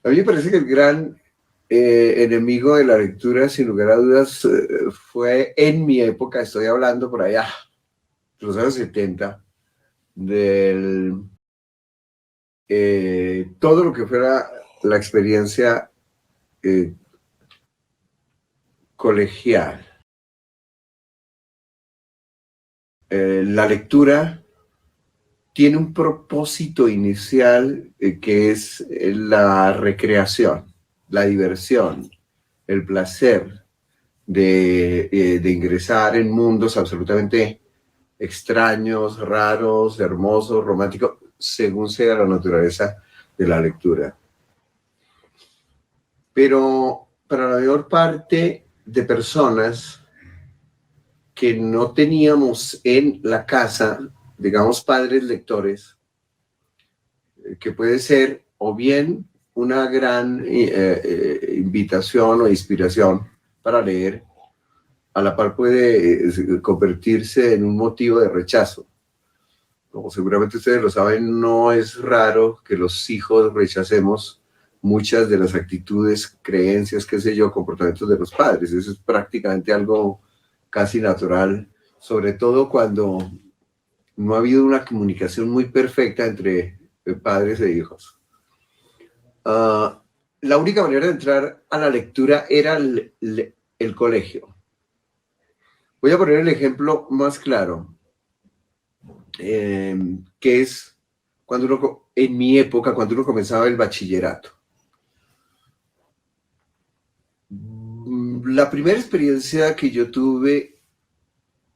A mí me parece que el gran enemigo de la lectura, sin lugar a dudas, fue en mi época, estoy hablando por allá, los años 70, del todo lo que fuera la experiencia eh, colegial. La lectura tiene un propósito inicial que es la recreación, la diversión, el placer de ingresar en mundos absolutamente extraños, raros, hermosos, románticos, según sea la naturaleza de la lectura. Pero para la mayor parte de personas que no teníamos en la casa, digamos, padres lectores, que puede ser o bien una gran invitación o inspiración para leer, a la par puede convertirse en un motivo de rechazo. Como seguramente ustedes lo saben, no es raro que los hijos rechacemos muchas de las actitudes, creencias, qué sé yo, comportamientos de los padres. Eso es prácticamente algo casi natural, sobre todo cuando no ha habido una comunicación muy perfecta entre padres e hijos. Uh, la única manera de entrar a la lectura era el colegio. Voy a poner el ejemplo más claro, que es cuando uno, en mi época, cuando uno comenzaba el bachillerato. La primera experiencia que yo tuve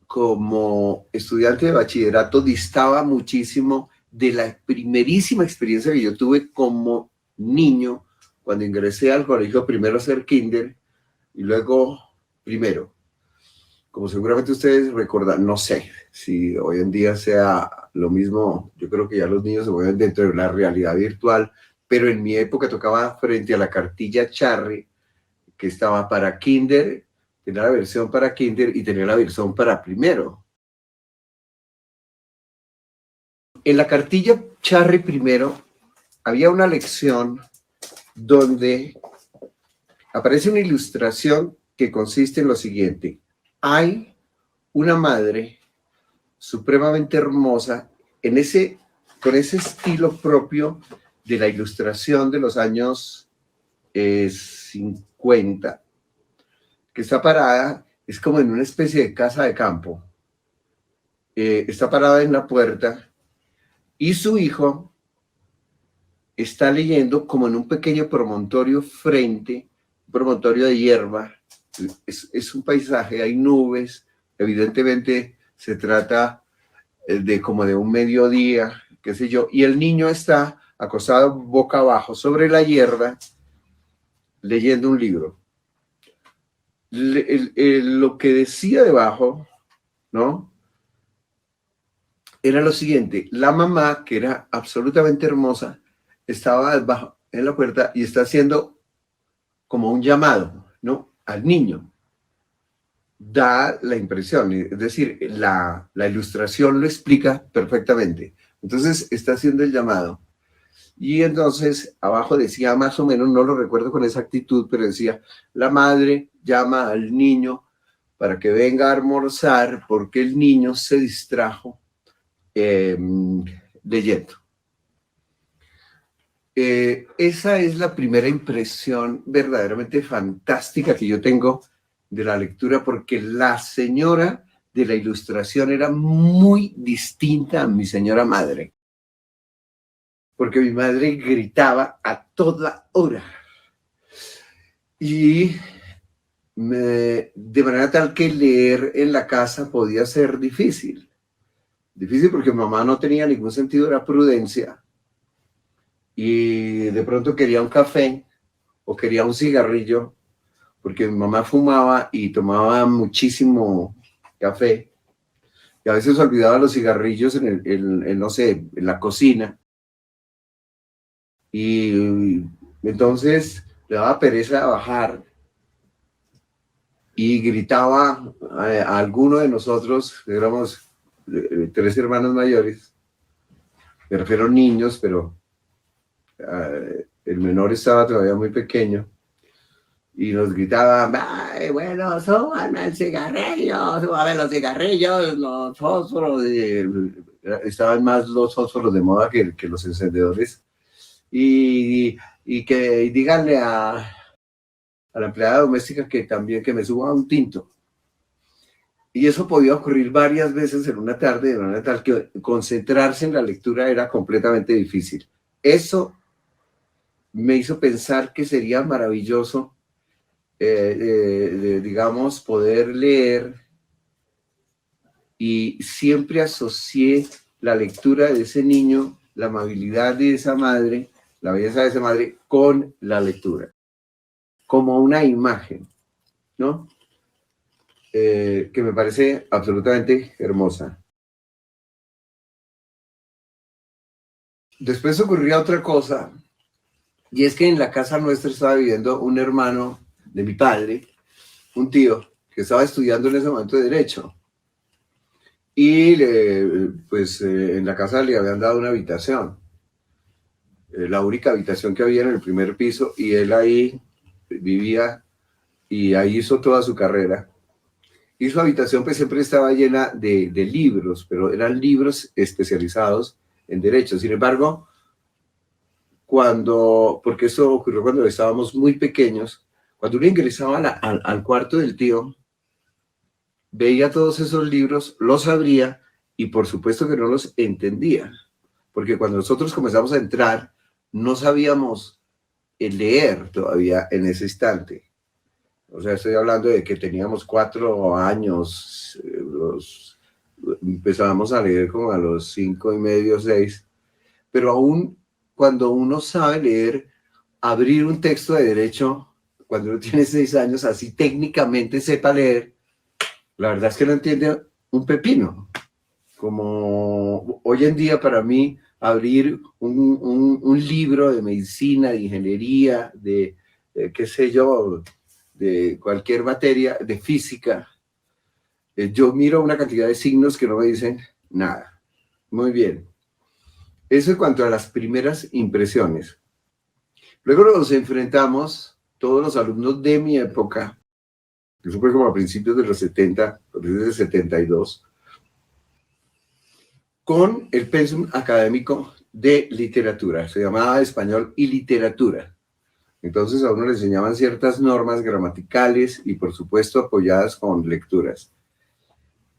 como estudiante de bachillerato distaba muchísimo de la primerísima experiencia que yo tuve como niño cuando ingresé al colegio, primero a hacer kinder y luego primero. Como seguramente ustedes recordan, no sé si hoy en día sea lo mismo, yo creo que ya los niños se mueven dentro de la realidad virtual, pero en mi época tocaba frente a la cartilla Charry, que estaba para kinder, tenía la versión para kinder y tenía la versión para primero. En la cartilla Charry primero había una lección donde aparece una ilustración que consiste en lo siguiente. Hay una madre supremamente hermosa con ese estilo propio de la ilustración de los años 50, que está parada, es como en una especie de casa de campo. Está parada en la puerta y su hijo está leyendo como en un pequeño promontorio frente, un promontorio de hierba. Es un paisaje, hay nubes, evidentemente se trata de como de un mediodía, qué sé yo, y el niño está acostado boca abajo sobre la hierba leyendo un libro. Lo que decía debajo, ¿no? Era lo siguiente, la mamá, que era absolutamente hermosa, estaba debajo en la puerta y está haciendo como un llamado, ¿no? Al niño. Da la impresión, es decir, la ilustración lo explica perfectamente. Entonces está haciendo el llamado. Y entonces abajo decía más o menos, no lo recuerdo con exactitud, pero decía, la madre llama al niño para que venga a almorzar porque el niño se distrajo leyendo. Esa es la primera impresión verdaderamente fantástica que yo tengo de la lectura, porque la señora de la ilustración era muy distinta a mi señora madre, porque mi madre gritaba a toda hora y de manera tal que leer en la casa podía ser difícil. Difícil porque mi mamá no tenía ningún sentido de la prudencia y de pronto quería un café o quería un cigarrillo, porque mi mamá fumaba y tomaba muchísimo café y a veces olvidaba los cigarrillos no sé, en la cocina, y entonces le daba pereza bajar y gritaba a alguno de nosotros, éramos 3 hermanos mayores, me refiero a niños, pero el menor estaba todavía muy pequeño, y nos gritaban, "Ay, bueno, súbanme el cigarrillo, súbanme los cigarrillos, los fósforos", estaban más los fósforos de moda que los encendedores, y díganle a la empleada doméstica que también que me suba un tinto. Y eso podía ocurrir varias veces en una tarde, de manera tal que concentrarse en la lectura era completamente difícil. Eso me hizo pensar que sería maravilloso, digamos, poder leer, y siempre asocié la lectura de ese niño, la amabilidad de esa madre, la belleza de esa madre, con la lectura, como una imagen, ¿no? Que me parece absolutamente hermosa. Después ocurría otra cosa, y es que en la casa nuestra estaba viviendo un hermano de mi padre, un tío, que estaba estudiando en ese momento Derecho. Y pues en la casa le habían dado una habitación, la única habitación que había en el primer piso, y él ahí vivía y ahí hizo toda su carrera. Y su habitación pues siempre estaba llena de libros, pero eran libros especializados en Derecho. Sin embargo, porque eso ocurrió cuando estábamos muy pequeños, cuando uno ingresaba al cuarto del tío, veía todos esos libros, los abría y por supuesto que no los entendía, porque cuando nosotros comenzamos a entrar, no sabíamos leer todavía en ese instante. O sea, estoy hablando de que teníamos 4 años, empezábamos a leer como a los 5 y medio, 6, pero aún cuando uno sabe leer, abrir un texto de derecho, cuando uno tiene 6 años, así técnicamente sepa leer, la verdad es que no entiende un pepino. Como hoy en día para mí, abrir un libro de medicina, de ingeniería, de qué sé yo, de cualquier materia, de física, yo miro una cantidad de signos que no me dicen nada. Muy bien. Eso en cuanto a las primeras impresiones. Luego nos enfrentamos, todos los alumnos de mi época, eso fue como a principios de los 70, a principios del 72, con el pensum académico de literatura. Se llamaba Español y Literatura. Entonces a uno le enseñaban ciertas normas gramaticales y por supuesto apoyadas con lecturas.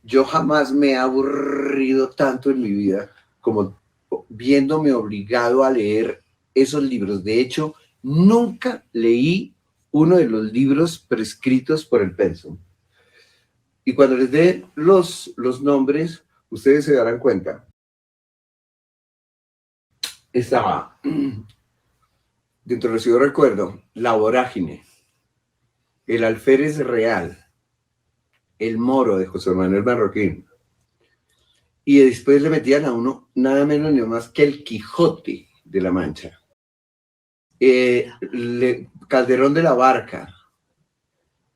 Yo jamás me he aburrido tanto en mi vida como viéndome obligado a leer esos libros. De hecho, nunca leí uno de los libros prescritos por el pensum. Y cuando les dé los nombres, ustedes se darán cuenta. Estaba, dentro de lo que yo recuerdo, La Vorágine, El Alférez Real, El Moro de José Manuel Marroquín. Y después le metían a uno nada menos ni más que El Quijote de la Mancha. Calderón de la Barca,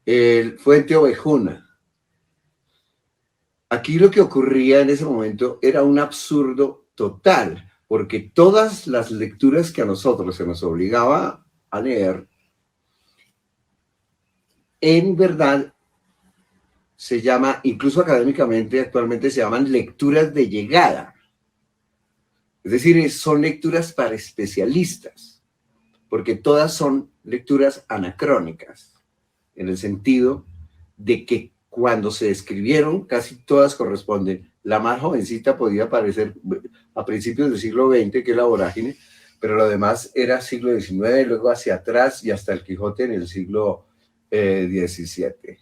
el Fuente Ovejuna. Aquí lo que ocurría en ese momento era un absurdo total, porque todas las lecturas que a nosotros se nos obligaba a leer, en verdad se llama, incluso académicamente actualmente se llaman lecturas de llegada. Es decir, son lecturas para especialistas, porque todas son lecturas anacrónicas, en el sentido de que cuando se escribieron, casi todas corresponden. La más jovencita podía aparecer a principios del siglo XX, que es La Vorágine, pero lo demás era siglo XIX, luego hacia atrás y hasta el Quijote en el siglo XVII.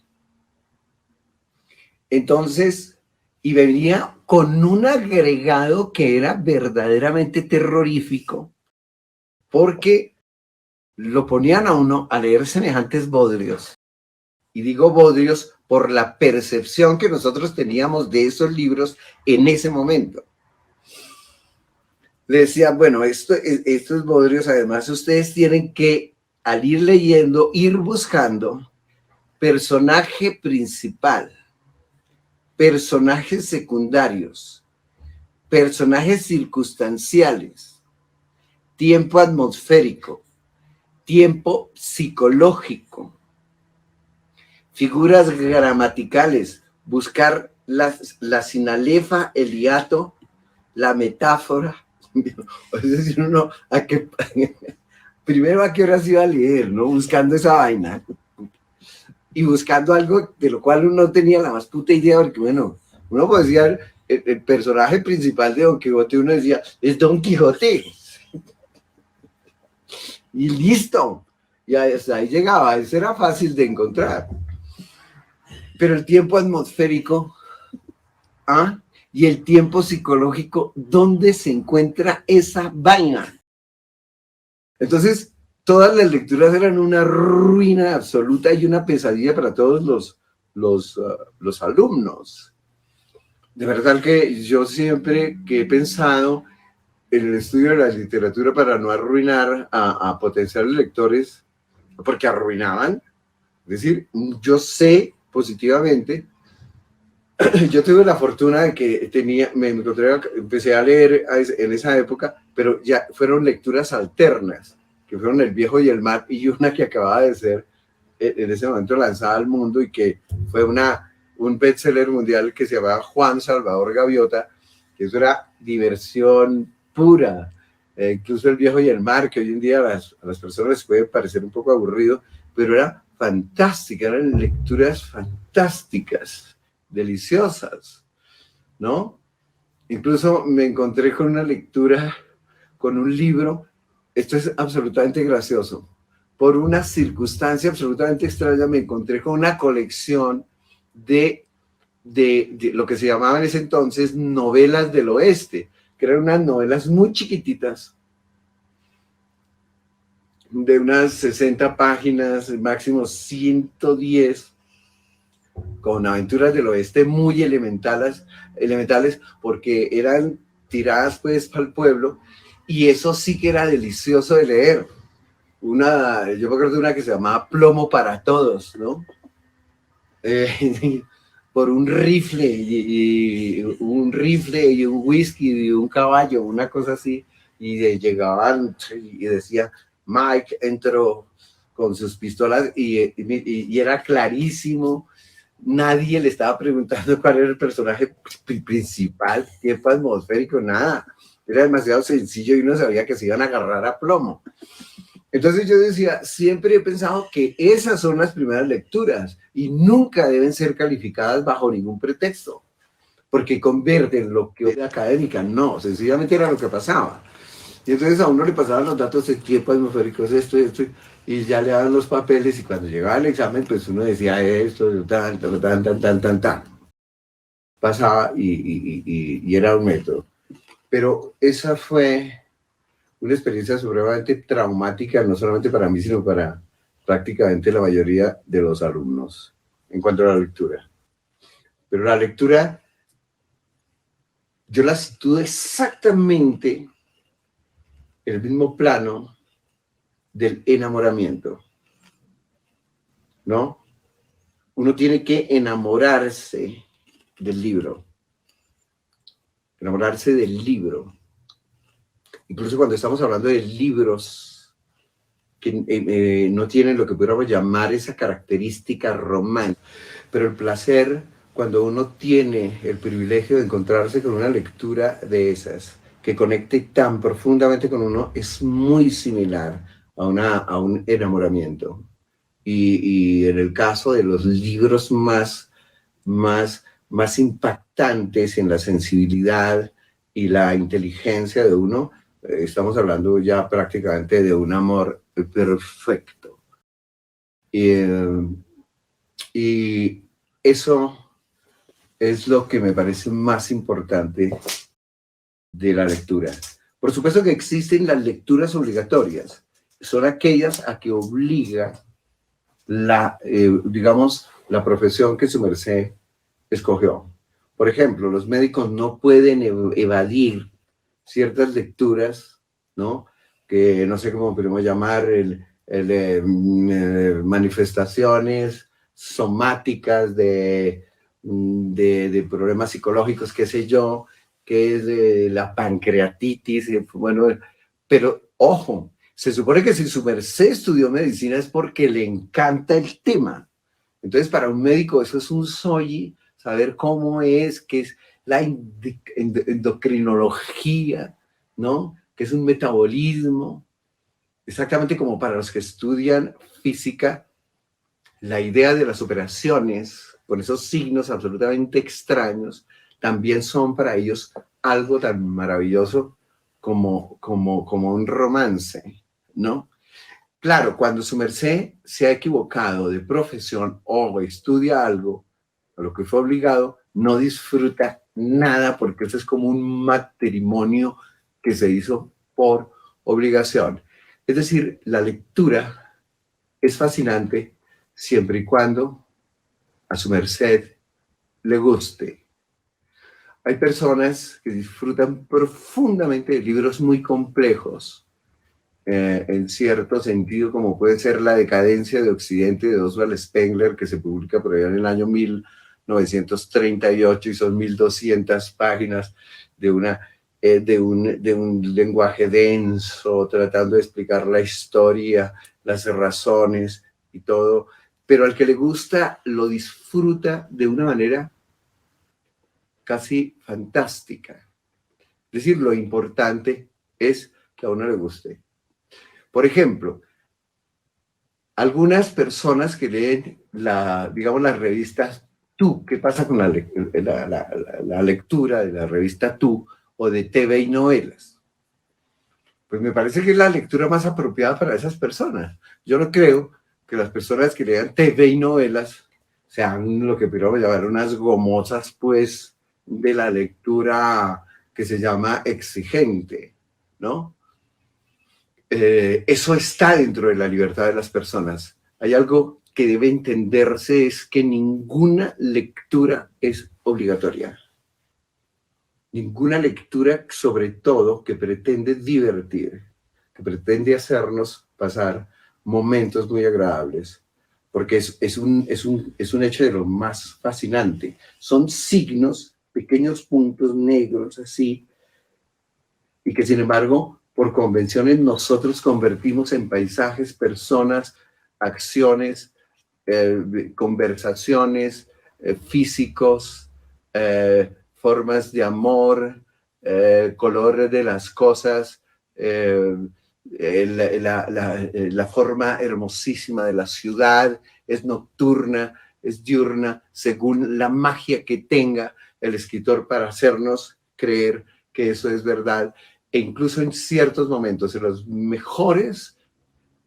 Entonces, y venía con un agregado que era verdaderamente terrorífico, porque lo ponían a uno a leer semejantes bodrios. Y digo bodrios por la percepción que nosotros teníamos de esos libros en ese momento. Le decía, bueno, estos bodrios, además, ustedes tienen que, al ir leyendo, ir buscando personaje principal, personajes secundarios, personajes circunstanciales, tiempo atmosférico, tiempo psicológico, figuras gramaticales, buscar la sinalefa, el hiato, la metáfora. Es decir, uno, primero a qué hora se iba a leer, ¿no? Buscando esa vaina. Y buscando algo de lo cual uno no tenía la más puta idea, porque bueno, uno decía, el personaje principal de Don Quijote, uno decía, es Don Quijote. Y listo. Y hasta ahí llegaba, eso era fácil de encontrar. Pero el tiempo atmosférico, ¿ah? Y el tiempo psicológico, ¿dónde se encuentra esa vaina? Entonces, todas las lecturas eran una ruina absoluta y una pesadilla para todos los alumnos. De verdad que yo siempre que he pensado en el estudio de la literatura para no arruinar a potenciales lectores, porque arruinaban, es decir, yo sé positivamente, yo tuve la fortuna de que empecé a leer en esa época, pero ya fueron lecturas alternas, que fueron El Viejo y el Mar, y una que acababa de ser en ese momento lanzada al mundo y que fue un bestseller mundial que se llamaba Juan Salvador Gaviota, que eso era diversión pura. Incluso El Viejo y el Mar, que hoy en día a las personas les puede parecer un poco aburrido, pero era fantástica, eran lecturas fantásticas, deliciosas, ¿no? Incluso me encontré con una lectura, con un libro, esto es absolutamente gracioso, por una circunstancia absolutamente extraña me encontré con una colección de lo que se llamaba en ese entonces novelas del oeste, que eran unas novelas muy chiquititas, de unas 60 páginas, máximo 110, con aventuras del oeste muy elementales porque eran tiradas pues para el pueblo, y eso sí que era delicioso de leer. Yo me acuerdo de una que se llamaba Plomo para Todos, ¿no? Por un rifle y un whisky y un caballo, una cosa así, y llegaban y decía, Mike entró con sus pistolas y era clarísimo, nadie le estaba preguntando cuál era el personaje principal, tiempo atmosférico, nada, era demasiado sencillo y uno sabía que se iban a agarrar a plomo. Entonces yo decía, siempre he pensado que esas son las primeras lecturas y nunca deben ser calificadas bajo ningún pretexto, porque convierten lo que era académica, no, sencillamente era lo que pasaba. Y entonces a uno le pasaban los datos de tiempo atmosférico, esto, y ya le daban los papeles, y cuando llegaba el examen, pues uno decía esto, tan. Pasaba y era un método. Pero esa fue una experiencia supremamente traumática, no solamente para mí, sino para prácticamente la mayoría de los alumnos en cuanto a la lectura. Pero la lectura, yo la sitúo exactamente en el mismo plano del enamoramiento, ¿no? Uno tiene que enamorarse del libro, enamorarse del libro. Incluso cuando estamos hablando de libros que no tienen lo que pudiéramos llamar esa característica romántica, pero el placer, cuando uno tiene el privilegio de encontrarse con una lectura de esas, que conecte tan profundamente con uno, es muy similar a un enamoramiento. Y en el caso de los libros más impactantes en la sensibilidad y la inteligencia de uno, estamos hablando ya prácticamente de un amor perfecto. Y eso es lo que me parece más importante de la lectura. Por supuesto que existen las lecturas obligatorias, son aquellas a que obliga digamos, la profesión que su merced escogió. Por ejemplo, los médicos no pueden evadir ciertas lecturas, ¿no? Que no sé cómo podemos llamar, manifestaciones somáticas de problemas psicológicos, qué sé yo, que es la pancreatitis, bueno, pero ojo, Se supone que si su merced estudió medicina es porque le encanta el tema. Entonces, para un médico eso es un solli, saber cómo es, qué es la endocrinología, ¿no? Que es un metabolismo. Exactamente como para los que estudian física, la idea de las operaciones, con esos signos absolutamente extraños, también son para ellos algo tan maravilloso como un romance, ¿no? Claro, cuando su merced se ha equivocado de profesión o estudia algo a lo que fue obligado, no disfruta nada porque eso es como un matrimonio que se hizo por obligación. Es decir, la lectura es fascinante siempre y cuando a su merced le guste. Hay personas que disfrutan profundamente de libros muy complejos, en cierto sentido, como puede ser La decadencia de Occidente de Oswald Spengler, que se publica por allá en el año 1938 y son 1200 páginas de, de un lenguaje denso, tratando de explicar la historia, las razones y todo, pero al que le gusta lo disfruta de una manera casi fantástica. Es decir, lo importante es que a uno le guste. Por ejemplo, algunas personas que leen digamos, las revistas Tú, ¿qué pasa con la lectura de la revista Tú o de TV y novelas? Pues me parece que es la lectura más apropiada para esas personas. Yo no creo que las personas que lean TV y novelas sean lo que podríamos llamar unas gomosas, pues, de la lectura que se llama exigente, ¿no? Eso está dentro de la libertad de las personas. Hay algo que debe entenderse, es que ninguna lectura es obligatoria. Ninguna lectura, sobre todo, que pretende divertir, que pretende hacernos pasar momentos muy agradables, porque es un hecho de lo más fascinante. Son signos, pequeños puntos negros así, y que sin embargo, por convenciones, nosotros convertimos en paisajes, personas, acciones, conversaciones, físicos, formas de amor, colores de las cosas, la forma hermosísima de la ciudad, es nocturna, es diurna, según la magia que tenga el escritor para hacernos creer que eso es verdad. E incluso en ciertos momentos, en los mejores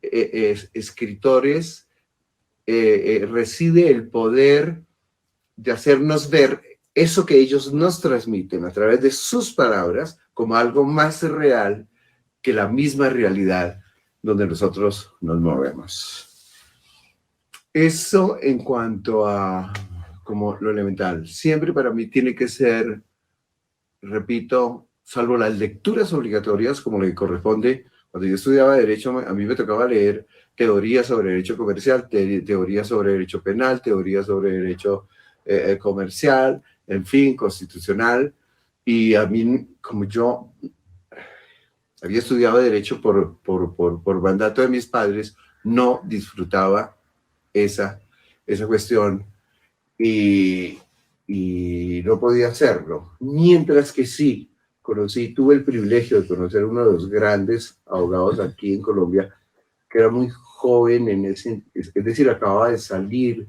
escritores, reside el poder de hacernos ver eso que ellos nos transmiten a través de sus palabras como algo más real que la misma realidad donde nosotros nos movemos. Eso en cuanto a como lo elemental. Siempre para mí tiene que ser, repito, salvo las lecturas obligatorias como le corresponde. Cuando yo estudiaba Derecho, a mí me tocaba leer teoría sobre Derecho Comercial, teoría sobre Derecho Penal, teoría sobre Derecho Comercial, en fin, Constitucional. Y a mí, como yo había estudiado Derecho por mandato de mis padres, no disfrutaba esa cuestión y, y no podía hacerlo. Mientras que sí, tuve el privilegio de conocer uno de los grandes abogados aquí en Colombia, que era muy joven, es decir, acababa de salir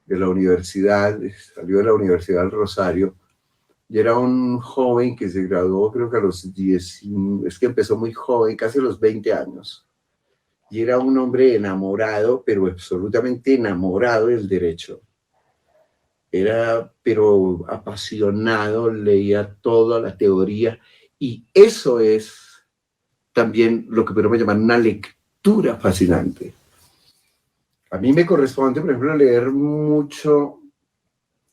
de la universidad, salió de la Universidad del Rosario, y era un joven que se graduó creo que a los 10, es que empezó muy joven, casi a los 20 años, y era un hombre enamorado, pero absolutamente enamorado del derecho. Era, pero apasionado, leía toda la teoría, y eso es también lo que podemos llamar una lectura fascinante. A mí me corresponde, por ejemplo, leer mucho,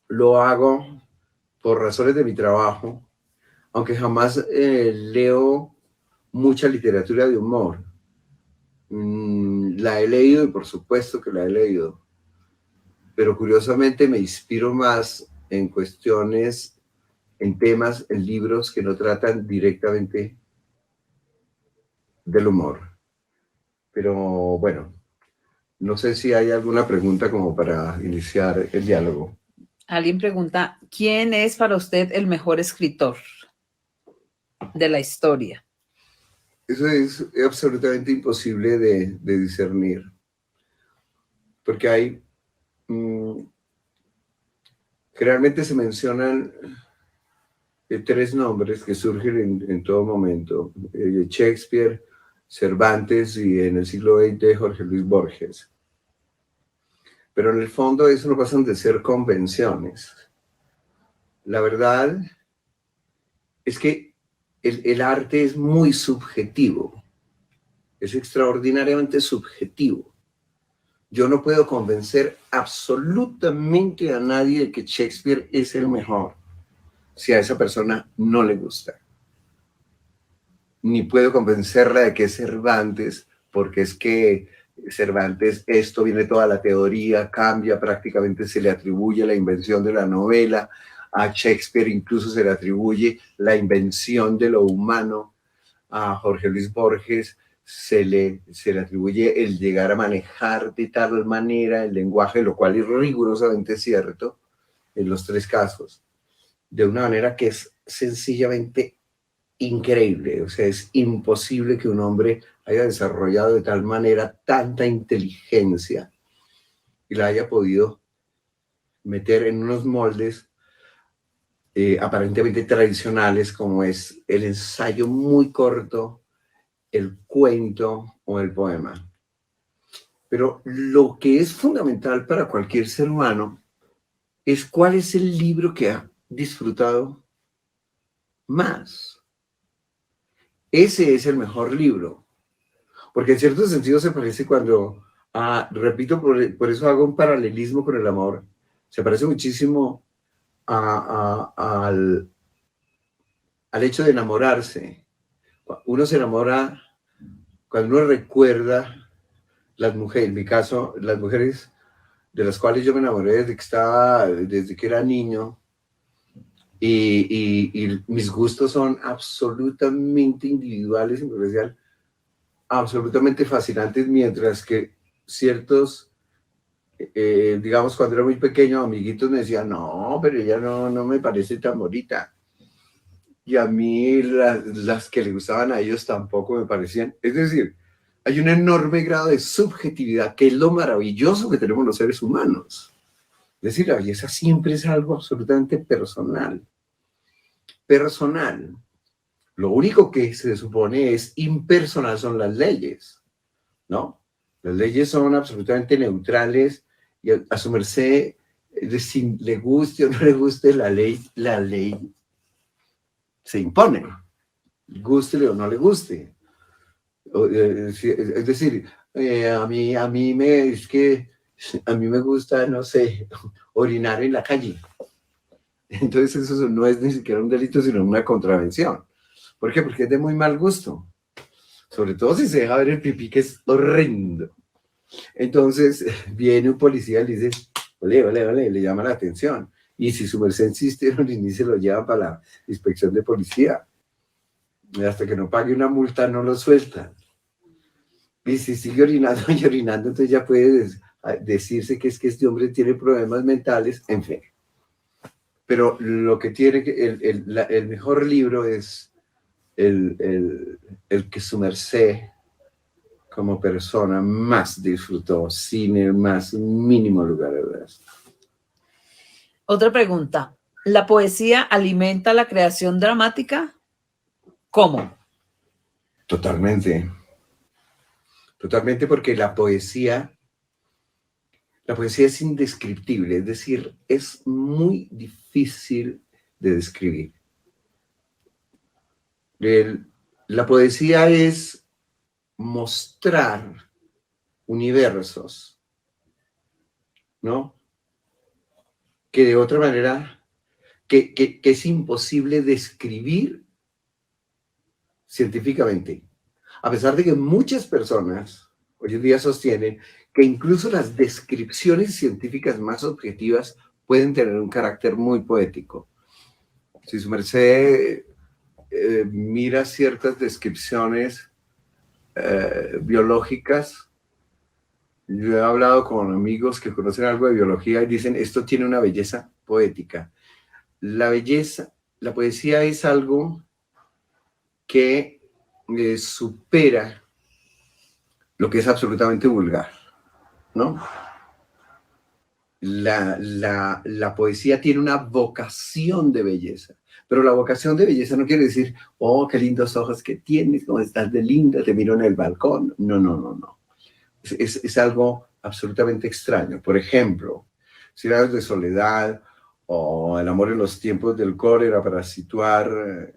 lo hago por razones de mi trabajo, aunque jamás leo mucha literatura de humor. La he leído y por supuesto que la he leído, pero curiosamente me inspiro más en cuestiones, en temas, en libros que no tratan directamente del humor. Pero bueno, no sé si hay alguna pregunta como para iniciar el diálogo. Alguien pregunta, ¿quién es para usted el mejor escritor de la historia? Eso es absolutamente imposible de discernir, porque hay, generalmente se mencionan tres nombres que surgen en todo momento: Shakespeare, Cervantes y en el siglo XX Jorge Luis Borges. Pero en el fondo eso no pasan de ser convenciones. La verdad es que el arte es muy subjetivo, es extraordinariamente subjetivo. Yo no puedo convencer absolutamente a nadie de que Shakespeare es el mejor si a esa persona no le gusta. Ni puedo convencerla de que es Cervantes, porque es que Cervantes, esto viene toda la teoría, cambia, prácticamente se le atribuye la invención de la novela, a Shakespeare incluso se le atribuye la invención de lo humano, a Jorge Luis Borges se le atribuye el llegar a manejar de tal manera el lenguaje, lo cual es rigurosamente cierto en los tres casos, de una manera que es sencillamente increíble. O sea, es imposible que un hombre haya desarrollado de tal manera tanta inteligencia y la haya podido meter en unos moldes aparentemente tradicionales, como es el ensayo muy corto, el cuento o el poema. Pero lo que es fundamental para cualquier ser humano es cuál es el libro que ha disfrutado más. Ese es el mejor libro, porque en cierto sentido se parece cuando, repito, por eso hago un paralelismo con el amor, se parece muchísimo al hecho de enamorarse. Uno se enamora cuando uno recuerda las mujeres, en mi caso, las mujeres de las cuales yo me enamoré desde que era niño, y mis gustos son absolutamente individuales, en especial absolutamente fascinantes, mientras que ciertos, digamos, cuando era muy pequeño, amiguitos me decían, no, pero ella no me parece tan bonita. Y a mí las que le gustaban a ellos tampoco me parecían. Es decir, hay un enorme grado de subjetividad, que es lo maravilloso que tenemos los seres humanos. Es decir, la belleza siempre es algo absolutamente personal. Personal. Lo único que se supone es impersonal son las leyes, ¿no? Las leyes son absolutamente neutrales y a su merced, si le guste o no le guste la ley se impone, gústele o no le guste. Es decir, a mí me gusta, no sé, orinar en la calle. Entonces eso no es ni siquiera un delito, sino una contravención. ¿Por qué? Porque es de muy mal gusto. Sobre todo si se deja ver el pipí, que es horrendo. Entonces viene un policía y le dice, ole, le llama la atención. Y si su merced insiste, ni se lo lleva para la inspección de policía. Y hasta que no pague una multa, no lo sueltan. Y si sigue orinando y orinando, entonces ya puede decirse que es que este hombre tiene problemas mentales, en fin. Pero lo que tiene el mejor libro es el que su merced como persona más disfrutó, sin el más mínimo lugar de dudas. Otra pregunta. ¿La poesía alimenta la creación dramática? ¿Cómo? Totalmente. Totalmente, porque la poesía es indescriptible, es decir, es muy difícil de describir. La poesía es mostrar universos, ¿no? Que de otra manera, que es imposible describir científicamente. A pesar de que muchas personas hoy en día sostienen que incluso las descripciones científicas más objetivas pueden tener un carácter muy poético. Si su merced mira ciertas descripciones biológicas. Yo he hablado con amigos que conocen algo de biología y dicen, esto tiene una belleza poética. La belleza, la poesía es algo que supera lo que es absolutamente vulgar, ¿no? La poesía tiene una vocación de belleza, pero la vocación de belleza no quiere decir, oh, qué lindos ojos que tienes, cómo estás de linda, te miro en el balcón. No, no, no, no. Es algo absolutamente extraño. Por ejemplo, Ciudades de Soledad o El amor en los tiempos del cólera, para situar,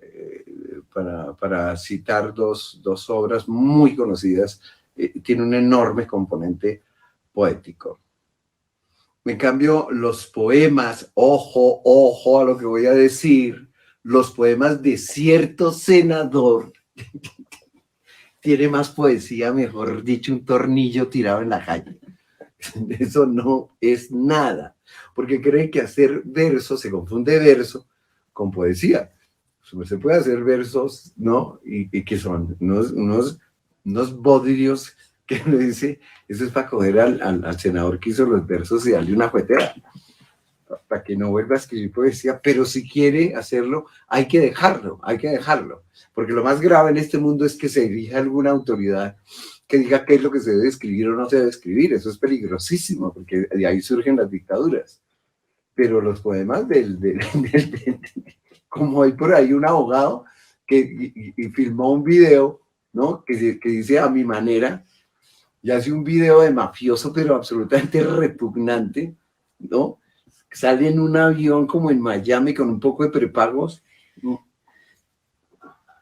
para citar dos obras muy conocidas, tiene un enorme componente poético. En cambio, los poemas, ojo a lo que voy a decir, los poemas de cierto senador tiene más poesía, mejor dicho, un tornillo tirado en la calle. Eso no es nada, porque creen que hacer verso, se confunde verso con poesía. Se puede hacer versos, ¿no? Y que son unos bodrios que le dice, eso es para coger al senador que hizo los versos y darle una juetera, para que no vuelva a escribir poesía, pero si quiere hacerlo, hay que dejarlo, porque lo más grave en este mundo es que se dirija alguna autoridad que diga qué es lo que se debe escribir o no se debe escribir. Eso es peligrosísimo, porque de ahí surgen las dictaduras. Pero los poemas como hay por ahí un abogado que filmó un video, ¿no? Que dice a mi manera, y hace un video de mafioso, pero absolutamente repugnante, ¿no? Sale en un avión como en Miami con un poco de prepagos, ¿no?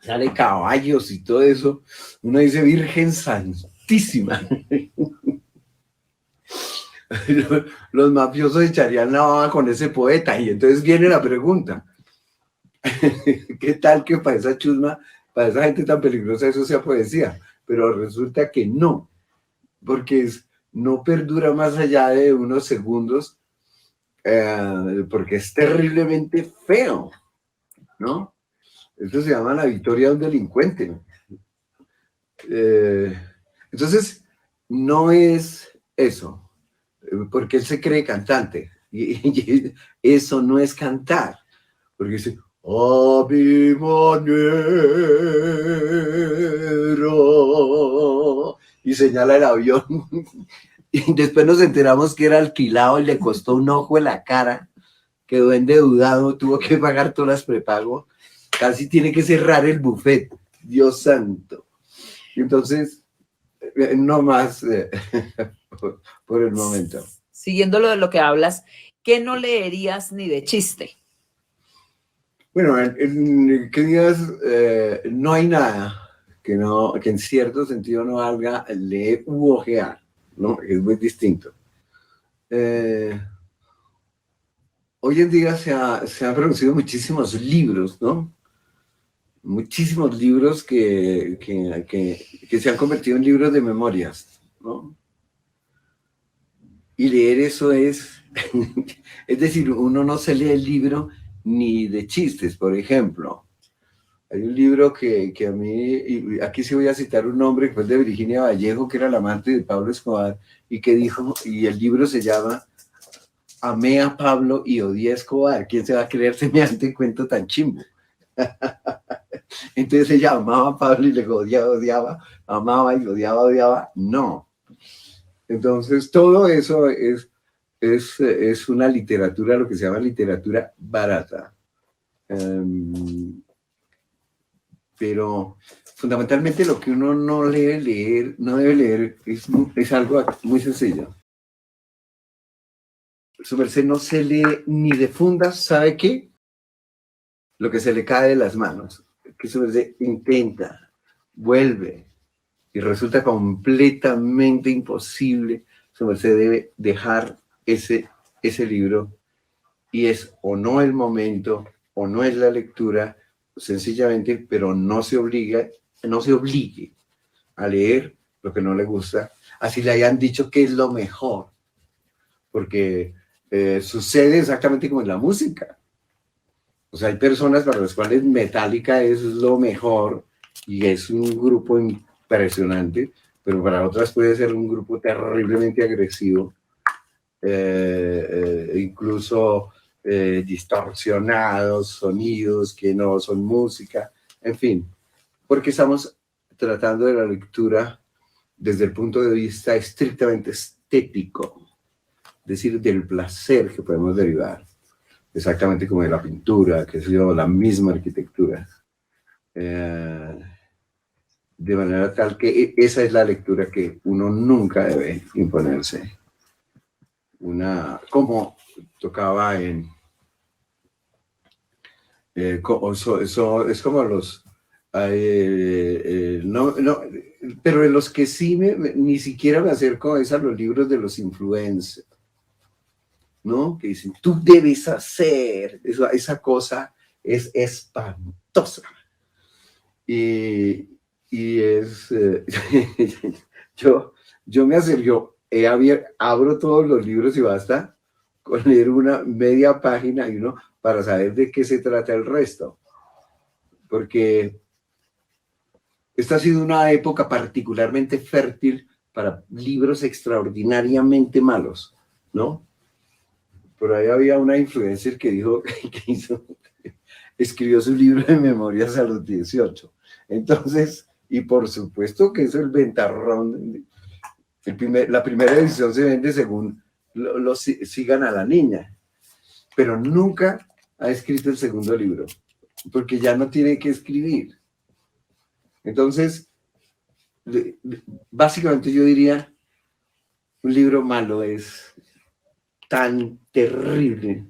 Sale caballos y todo eso. Uno dice, Virgen Santísima. Los mafiosos echarían la baba con ese poeta. Y entonces viene la pregunta. ¿Qué tal que para esa chusma, para esa gente tan peligrosa, eso sea poesía? Pero resulta que no, porque no perdura más allá de unos segundos, porque es terriblemente feo, ¿no? Esto se llama la victoria de un delincuente. Entonces, no es eso, porque él se cree cantante. Y eso no es cantar, porque dice, a mi manera, y señala el avión. Y después nos enteramos que era alquilado y le costó un ojo en la cara, quedó endeudado, tuvo que pagar todas las prepagos, casi tiene que cerrar el buffet, Dios santo. Entonces, no más por el momento. Siguiendo lo de lo que hablas, ¿qué no leerías ni de chiste? Bueno, ¿qué digas? No hay nada que en cierto sentido no haga leer u ojear, ¿no? Es muy distinto. Hoy en día se han producido muchísimos libros, ¿no? Muchísimos libros que se han convertido en libros de memorias, ¿no? Y leer eso es decir, uno no se lee el libro ni de chistes, por ejemplo. Hay un libro que a mí, y aquí sí voy a citar un nombre, que fue de Virginia Vallejo, que era la amante de Pablo Escobar, y que dijo, y el libro se llama Amé a Pablo y odié a Escobar. ¿Quién se va a creer semejante cuento tan chimbo? Entonces ella amaba a Pablo y le odiaba, amaba y odiaba. No. Entonces todo eso es una literatura, lo que se llama literatura barata. Pero fundamentalmente lo que uno no debe leer, es algo muy sencillo. Su merced no se lee ni de fundas, ¿sabe qué? Lo que se le cae de las manos. Que su merced intenta, vuelve, y resulta completamente imposible. Su merced debe dejar ese libro, y es o no el momento, o no es la lectura, sencillamente, pero no se obligue a leer lo que no le gusta, así le hayan dicho que es lo mejor, porque sucede exactamente como en la música. O sea, hay personas para las cuales Metallica es lo mejor y es un grupo impresionante, pero para otras puede ser un grupo terriblemente agresivo, incluso distorsionados, sonidos que no son música, en fin, porque estamos tratando de la lectura desde el punto de vista estrictamente estético, es decir, del placer que podemos derivar, exactamente como de la pintura, que es la misma arquitectura. De manera tal que esa es la lectura que uno nunca debe imponerse. Como tocaba en... es como los... pero en los que sí ni siquiera me acerco es a los libros de los influencers, ¿no? Que dicen, tú debes hacer, esa cosa es espantosa. Y es, yo me acerco, abro todos los libros y basta con leer una media página y uno para saber de qué se trata el resto. Porque esta ha sido una época particularmente fértil para libros extraordinariamente malos, ¿no? Por ahí había una influencer que dijo escribió su libro de memorias a los 18. Entonces, y por supuesto que eso es el ventarrón. La primera edición se vende según sigan a la niña, pero nunca ha escrito el segundo libro, porque ya no tiene que escribir. Entonces, básicamente yo diría, un libro malo es tan terrible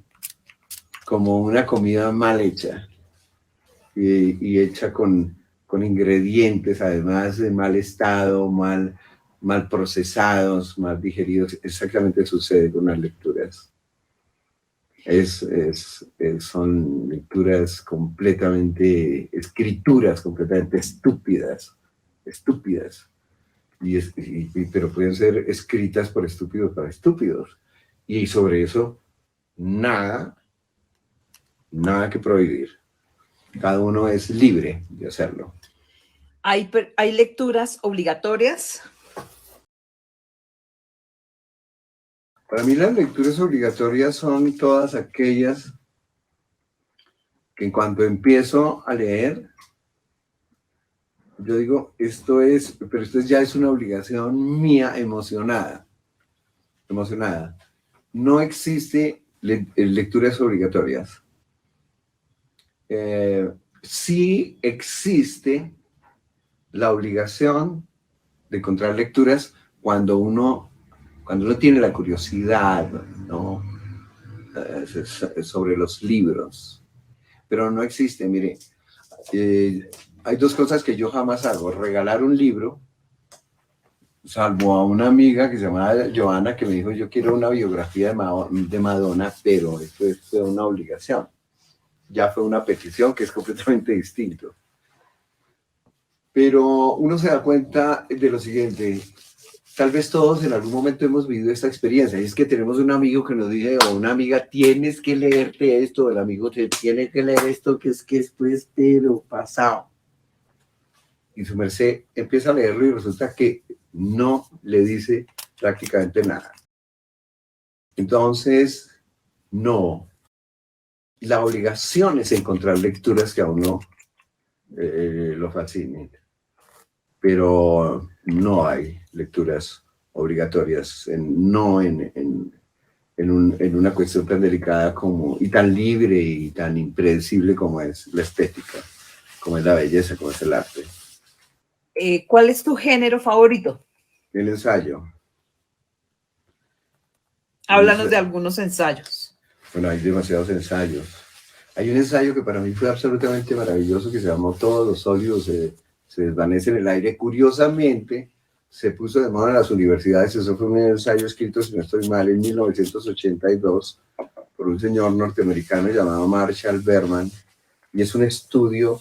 como una comida mal hecha y hecha con ingredientes además de mal estado, mal procesados, mal digeridos. Exactamente sucede con las lecturas. Son lecturas escrituras completamente estúpidas, pero pueden ser escritas por estúpidos para estúpidos. Y sobre eso, nada que prohibir. Cada uno es libre de hacerlo. ¿Hay lecturas obligatorias? Para mí las lecturas obligatorias son todas aquellas que en cuanto empiezo a leer, yo digo, esto ya es una obligación mía emocionada. No existe lecturas obligatorias. Sí existe la obligación de encontrar lecturas cuando uno tiene la curiosidad, ¿no? Sobre los libros. Pero no existe, mire, hay dos cosas que yo jamás hago: regalar un libro, salvo a una amiga que se llamaba Joana, que me dijo, yo quiero una biografía de Madonna, pero esto fue una obligación. Ya fue una petición, que es completamente distinto. Pero uno se da cuenta de lo siguiente: tal vez todos en algún momento hemos vivido esta experiencia, y es que tenemos un amigo que nos dice, o una amiga, tienes que leerte esto, el amigo te tiene que leer esto, que es pero pasado. Y su merced empieza a leerlo y resulta que no le dice prácticamente nada. Entonces, no. La obligación es encontrar lecturas que a uno lo fascinen, pero no hay lecturas obligatorias, no en una cuestión tan delicada y tan libre y tan impredecible como es la estética, como es la belleza, como es el arte. ¿Cuál es tu género favorito? El ensayo. Háblanos de algunos ensayos. Bueno, hay demasiados ensayos. Hay un ensayo que para mí fue absolutamente maravilloso, que se llamó Todos los sólidos se desvanecen en el aire. Curiosamente, se puso de moda en las universidades. Eso fue un ensayo escrito, si no estoy mal, en 1982 por un señor norteamericano llamado Marshall Berman, y es un estudio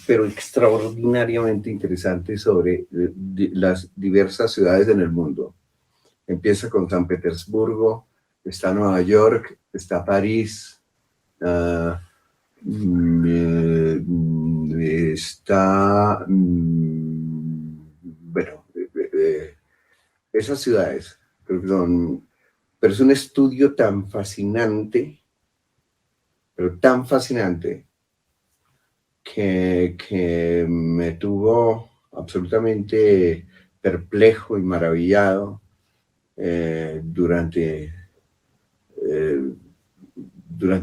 pero extraordinariamente interesante sobre las diversas ciudades en el mundo. Empieza con San Petersburgo, está Nueva York, está París, está esas ciudades. Pero es un estudio tan fascinante, pero tan fascinante, que me tuvo absolutamente perplejo y maravillado durante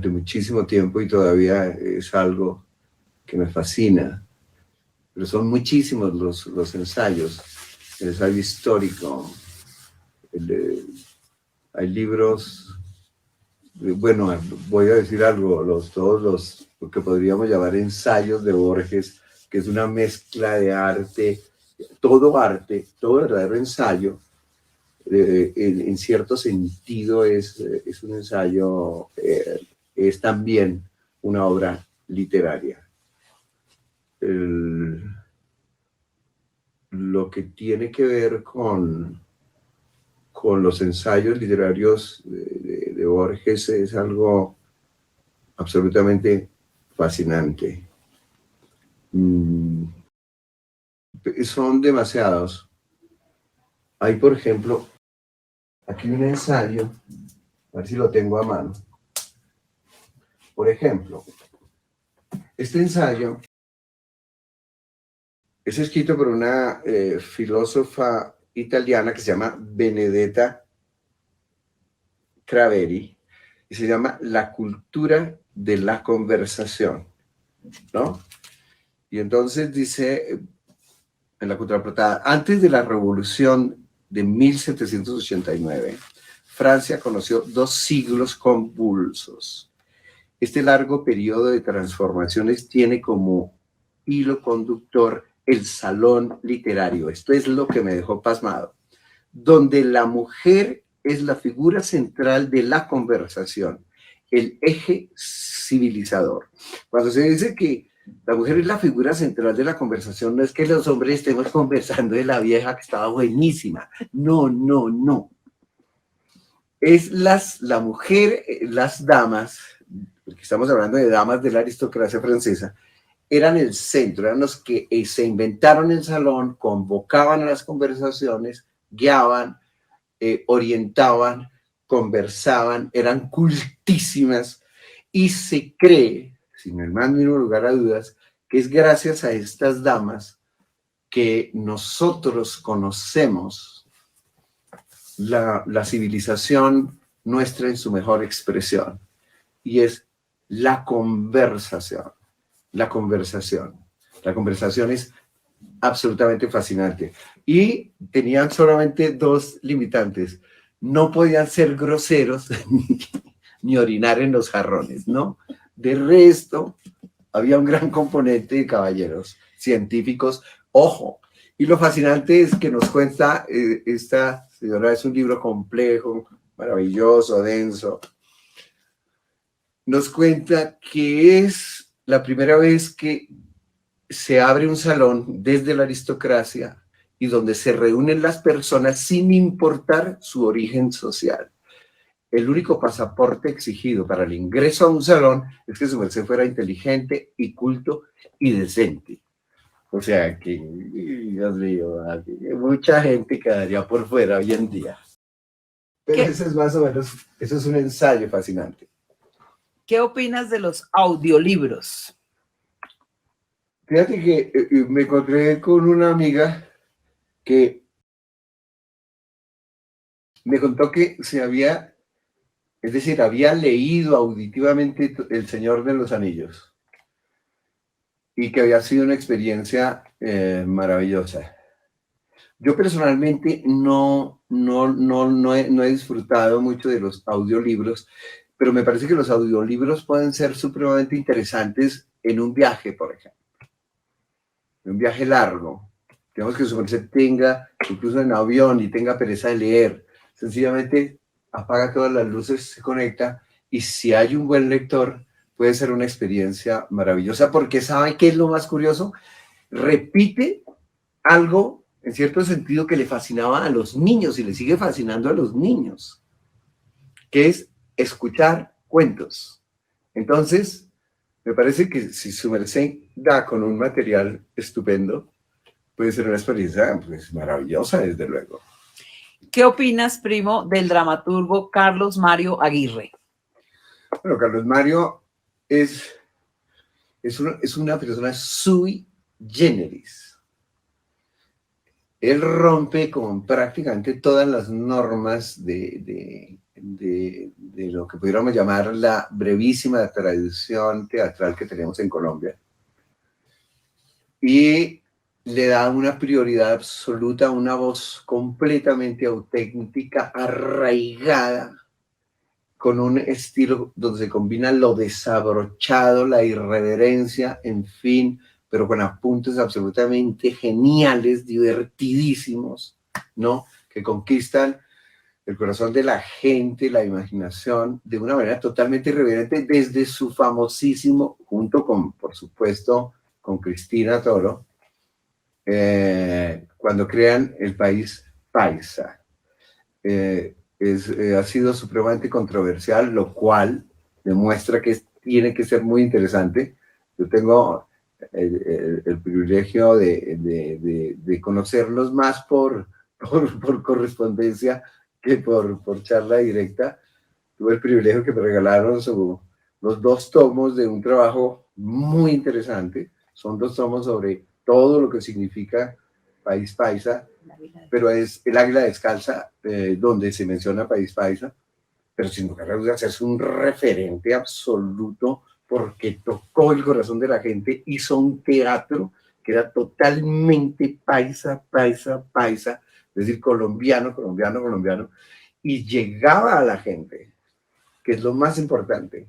muchísimo tiempo, y todavía es algo que me fascina. Pero son muchísimos los ensayos, el ensayo histórico, hay libros, bueno, voy a decir algo, todos los que podríamos llamar ensayos de Borges, que es una mezcla de arte, todo verdadero ensayo, en cierto sentido es un ensayo, es también una obra literaria. Lo que tiene que ver con los ensayos literarios de Borges es algo absolutamente fascinante. Son demasiados. Hay, por ejemplo, aquí un ensayo, a ver si lo tengo a mano. Por ejemplo, este ensayo es escrito por una filósofa italiana que se llama Benedetta Craveri, y se llama La cultura de la conversación, ¿no? Y entonces dice en la contraportada: antes de la revolución de 1789, Francia conoció 2 siglos convulsos. Este largo periodo de transformaciones tiene como hilo conductor el salón literario. Esto es lo que me dejó pasmado, donde la mujer es la figura central de la conversación, el eje civilizador. Cuando se dice que la mujer es la figura central de la conversación, no es que los hombres estemos conversando de la vieja que estaba buenísima. No, no, no. Es la mujer, las damas, porque estamos hablando de damas de la aristocracia francesa, eran el centro, eran los que se inventaron el salón, convocaban a las conversaciones, guiaban, orientaban, conversaban, eran cultísimas, y se cree, sin el más mínimo lugar a dudas, que es gracias a estas damas que nosotros conocemos la civilización nuestra en su mejor expresión, y es la conversación. La conversación es absolutamente fascinante. Y tenían solamente 2 limitantes: no podían ser groseros ni orinar en los jarrones, ¿no? De resto, había un gran componente de caballeros, científicos, ojo. Y lo fascinante es que nos cuenta esta señora, es un libro complejo, maravilloso, denso. Nos cuenta que es la primera vez que se abre un salón desde la aristocracia y donde se reúnen las personas sin importar su origen social. El único pasaporte exigido para el ingreso a un salón es que su merced fuera inteligente y culto y decente. O sea que, Dios mío, mucha gente quedaría por fuera hoy en día. Pero ese es más o menos, eso es un ensayo fascinante. ¿Qué opinas de los audiolibros? Fíjate que me encontré con una amiga que me contó que había leído auditivamente El Señor de los Anillos y que había sido una experiencia maravillosa. Yo personalmente no he disfrutado mucho de los audiolibros, pero me parece que los audiolibros pueden ser supremamente interesantes en un viaje, por ejemplo. En un viaje largo. Digamos que su merced tenga, incluso en avión, y tenga pereza de leer. Sencillamente apaga todas las luces, se conecta, y si hay un buen lector, puede ser una experiencia maravillosa, porque ¿sabe qué es lo más curioso? Repite algo, en cierto sentido, que le fascinaba a los niños y le sigue fascinando a los niños, que es escuchar cuentos. Entonces, me parece que si su merced da con un material estupendo, puede ser una experiencia pues, maravillosa, desde luego. ¿Qué opinas, primo, del dramaturgo Carlos Mario Aguirre? Bueno, Carlos Mario es una persona sui generis. Él rompe con prácticamente todas las normas de lo que pudiéramos llamar la brevísima tradición teatral que tenemos en Colombia. Y le da una prioridad absoluta a una voz completamente auténtica, arraigada, con un estilo donde se combina lo desabrochado, la irreverencia, en fin, pero con apuntes absolutamente geniales, divertidísimos, ¿no? Que conquistan el corazón de la gente, la imaginación, de una manera totalmente irreverente, desde su famosísimo, junto con, por supuesto, con Cristina Toro, cuando crean el país paisa. Ha sido supremamente controversial, lo cual demuestra que tiene que ser muy interesante. Yo tengo el privilegio de conocerlos más por correspondencia que por charla directa. Tuve el privilegio que me regalaron los 2 tomos de un trabajo muy interesante. Son 2 tomos sobre todo lo que significa País Paisa, pero es el Águila Descalza, donde se menciona País Paisa, pero sin lugar a dudas es un referente absoluto porque tocó el corazón de la gente, hizo un teatro que era totalmente paisa, paisa, paisa, es decir, colombiano, colombiano, colombiano, y llegaba a la gente, que es lo más importante,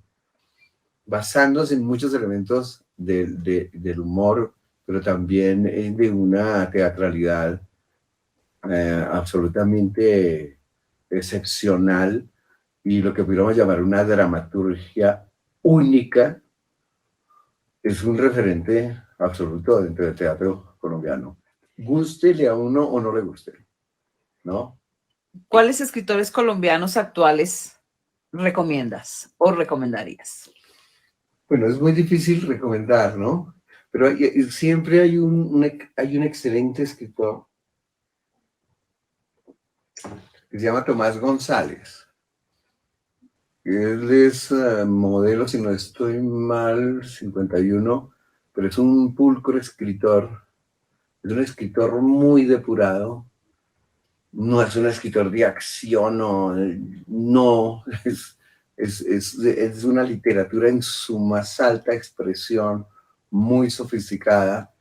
basándose en muchos elementos del humor, pero también de una teatralidad absolutamente excepcional y lo que pudiéramos llamar una dramaturgia única. Es un referente absoluto dentro del teatro colombiano. Gústele a uno o no le guste, ¿no? ¿Cuáles escritores colombianos actuales recomiendas o recomendarías? Bueno, es muy difícil recomendar, ¿no? Pero siempre hay hay un excelente escritor que se llama Tomás González. Él es modelo, si no estoy mal, 51, pero es un pulcro escritor. Es un escritor muy depurado. No es un escritor de acción, no. Es una literatura en su más alta expresión, muy sofisticada,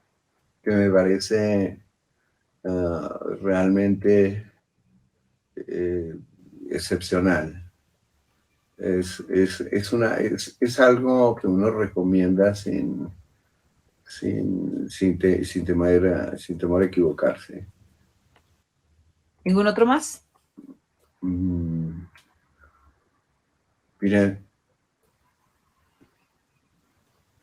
que me parece realmente excepcional. Es algo que uno recomienda sin temor a equivocarse. ¿Ningún otro más? Mira,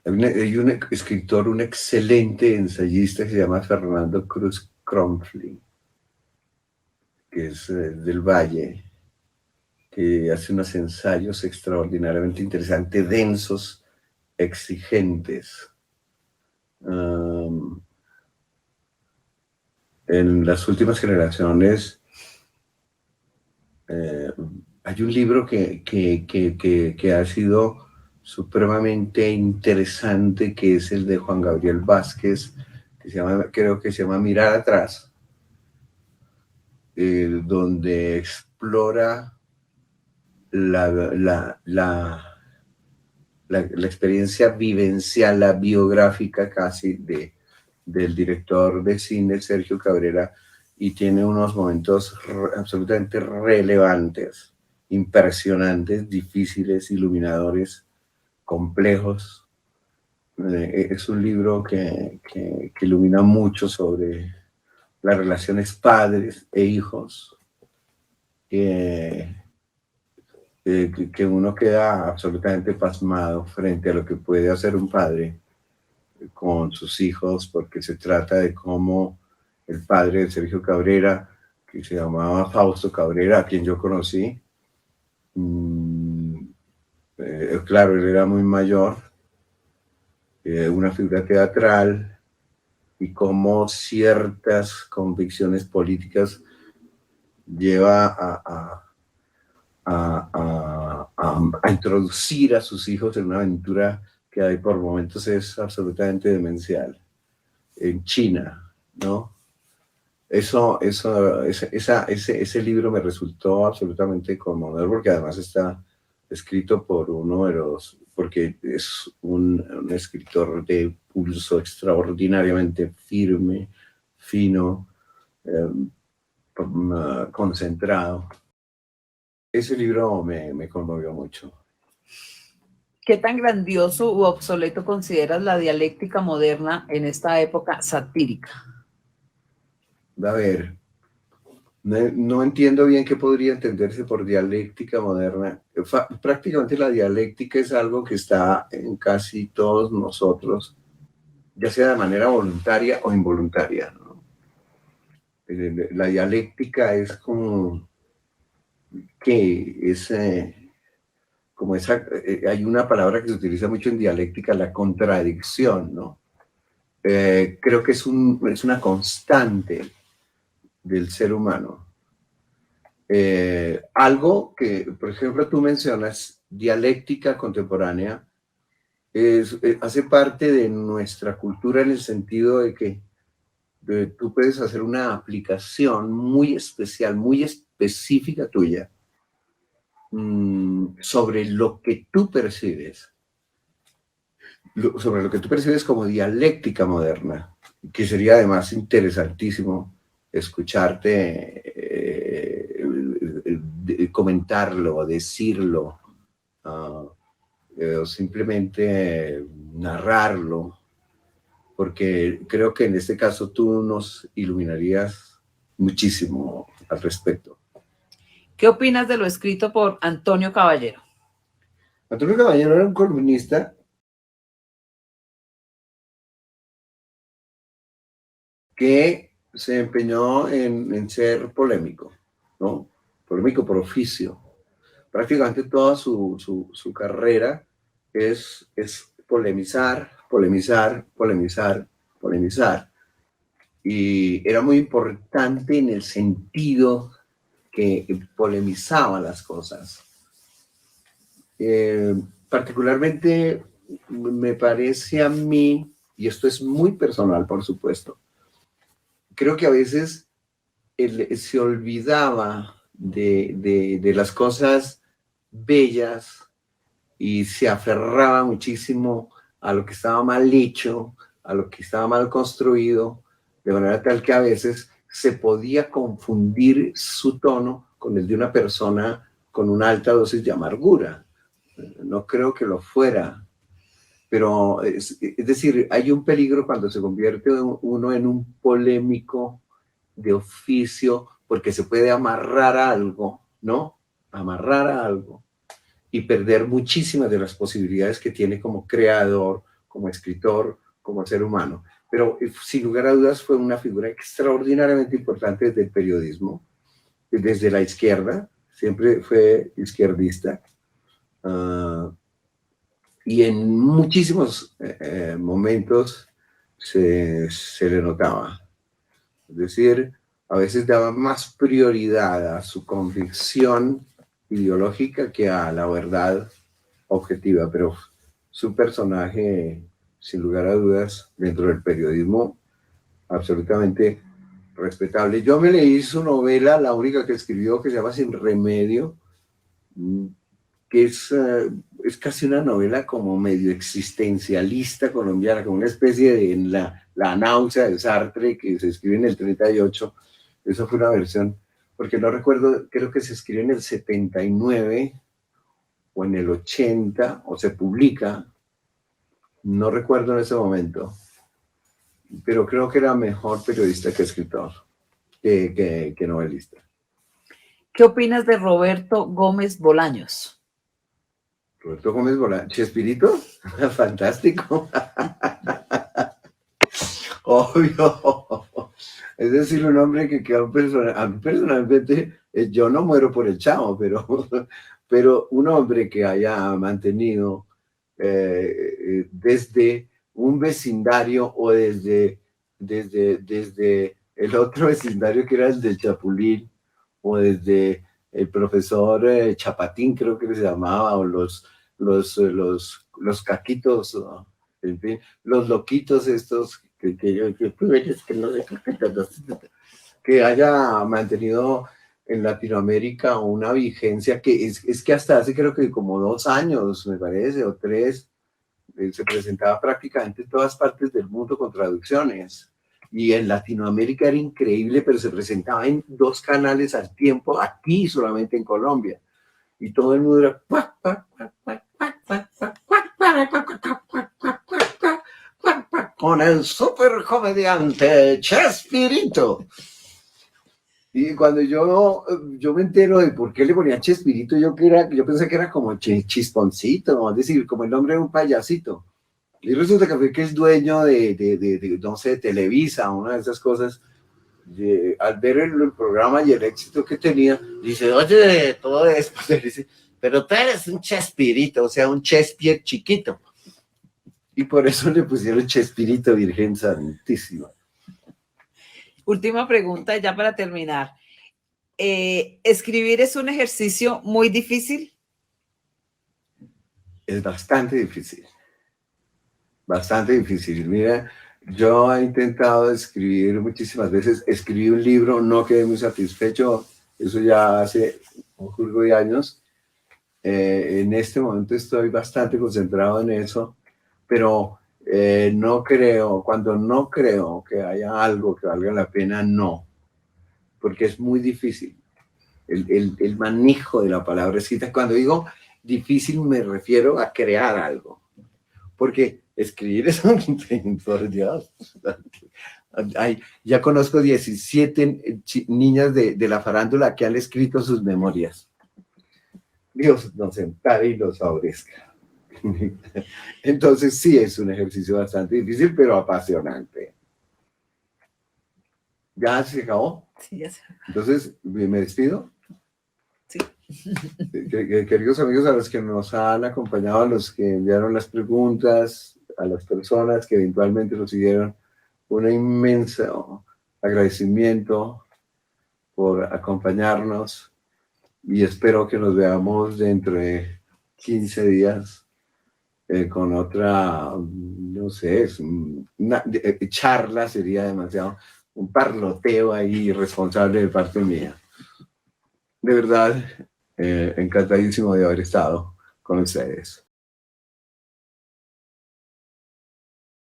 hay un escritor, un excelente ensayista que se llama Fernando Cruz Crumfly, que es del Valle, que hace unos ensayos extraordinariamente interesantes, densos, exigentes. En las últimas generaciones hay un libro que ha sido supremamente interesante, que es el de Juan Gabriel Vázquez, creo que se llama Mirar Atrás, donde explora la experiencia vivencial, la biográfica casi del director de cine Sergio Cabrera, y tiene unos momentos absolutamente relevantes, impresionantes, difíciles, iluminadores, complejos. Es un libro que ilumina mucho sobre las relaciones padres e hijos, que uno queda absolutamente pasmado frente a lo que puede hacer un padre con sus hijos, porque se trata de cómo el padre de Sergio Cabrera, que se llamaba Fausto Cabrera, a quien yo conocí, claro, él era muy mayor, una figura teatral, y cómo ciertas convicciones políticas lleva a introducir a sus hijos en una aventura que hay por momentos es absolutamente demencial. En China, ¿no? Ese libro me resultó absolutamente conmovedor porque además está escrito por uno de los, porque es un escritor de pulso extraordinariamente firme, fino, concentrado. Ese libro me conmovió mucho. ¿Qué tan grandioso u obsoleto consideras la dialéctica moderna en esta época satírica? A ver, no entiendo bien qué podría entenderse por dialéctica moderna. Prácticamente la dialéctica es algo que está en casi todos nosotros, ya sea de manera voluntaria o involuntaria, ¿no? La dialéctica es como que es como esa, hay una palabra que se utiliza mucho en dialéctica, la contradicción, ¿no? Creo que es una constante del ser humano. Algo que, por ejemplo, tú mencionas, dialéctica contemporánea, hace parte de nuestra cultura en el sentido de que tú puedes hacer una aplicación muy especial, muy específica tuya, sobre lo que tú percibes, sobre lo que tú percibes como dialéctica moderna, que sería además interesantísimo escucharte comentarlo, decirlo, o simplemente narrarlo, porque creo que en este caso tú nos iluminarías muchísimo al respecto. ¿Qué opinas de lo escrito por Antonio Caballero? Antonio Caballero era un columnista que se empeñó en ser polémico, ¿no? Polémico por oficio. Prácticamente toda su carrera es polemizar, polemizar, polemizar, polemizar. Y era muy importante en el sentido que polemizaba las cosas. Particularmente me parece a mí, y esto es muy personal, por supuesto, creo que a veces él se olvidaba de las cosas bellas y se aferraba muchísimo a lo que estaba mal hecho, a lo que estaba mal construido, de manera tal que a veces se podía confundir su tono con el de una persona con una alta dosis de amargura. No creo que lo fuera, pero es decir, hay un peligro cuando se convierte uno en un polémico de oficio, porque se puede amarrar a algo, ¿no? Amarrar a algo y perder muchísimas de las posibilidades que tiene como creador, como escritor, como ser humano. Pero sin lugar a dudas fue una figura extraordinariamente importante desde el periodismo, desde la izquierda, siempre fue izquierdista, y en muchísimos momentos se le notaba. Es decir, a veces daba más prioridad a su convicción ideológica que a la verdad objetiva, pero su personaje, sin lugar a dudas, dentro del periodismo, absolutamente respetable. Yo me leí su novela, la única que escribió, que se llama Sin Remedio, que es casi una novela como medio existencialista colombiana, como una especie de la náusea de Sartre, que se escribe en el 38. Eso fue una versión, porque no recuerdo, creo que se escribe en el 79 o en el 80, o se publica, no recuerdo en ese momento, pero creo que era mejor periodista que escritor, que novelista. ¿Qué opinas de Roberto Gómez Bolaños? Roberto Gómez Bolaños, Chespirito, fantástico. Obvio. Es decir, un hombre que a mí personalmente, yo no muero por el chavo, pero un hombre que haya mantenido desde un vecindario o desde desde el otro vecindario que era el del Chapulín, o desde el profesor Chapatín, creo que se llamaba, o los caquitos, ¿no? En fin, los loquitos estos, que no sé, que haya mantenido en Latinoamérica una vigencia que es que hasta hace creo que como 2 años, me parece, o 3, se presentaba prácticamente en todas partes del mundo con traducciones. Y en Latinoamérica era increíble, pero se presentaba en 2 canales al tiempo, aquí solamente en Colombia. Y todo el mundo era... con el super comediante Chespirito. Y cuando yo me entero de por qué le ponían Chespirito, yo pensé que era como Chisponcito, es decir, como el nombre de un payasito. Y resulta que es dueño de no sé, Televisa, una de esas cosas. Al ver el programa y el éxito que tenía, dice, oye, todo esto, dice, pero tú eres un Chespirito, o sea, un Chespier chiquito. Y por eso le pusieron Chespirito, Virgen Santísima. Última pregunta ya para terminar. ¿Escribir es un ejercicio muy difícil? Es bastante difícil. Bastante difícil. Mira, yo he intentado escribir muchísimas veces. Escribí un libro, no quedé muy satisfecho. Eso ya hace un jurgo de años. En este momento estoy bastante concentrado en eso, pero no creo, cuando no creo que haya algo que valga la pena, no, porque es muy difícil. El manejo de la palabra escrita, cuando digo difícil me refiero a crear algo, porque escribir es un... por Dios. Ya conozco 17 niñas de la farándula que han escrito sus memorias. Dios nos ampare y los favorezca. Entonces sí es un ejercicio bastante difícil, pero apasionante. ¿Ya se acabó? Sí, ya se acabó. Entonces, ¿me despido? Sí. Queridos amigos, a los que nos han acompañado, a los que enviaron las preguntas, a las personas que eventualmente nos siguieron, un inmenso agradecimiento por acompañarnos y espero que nos veamos dentro de 15 días con otra, no sé, una charla sería demasiado, un parloteo ahí irresponsable de parte mía. De verdad, encantadísimo de haber estado con ustedes.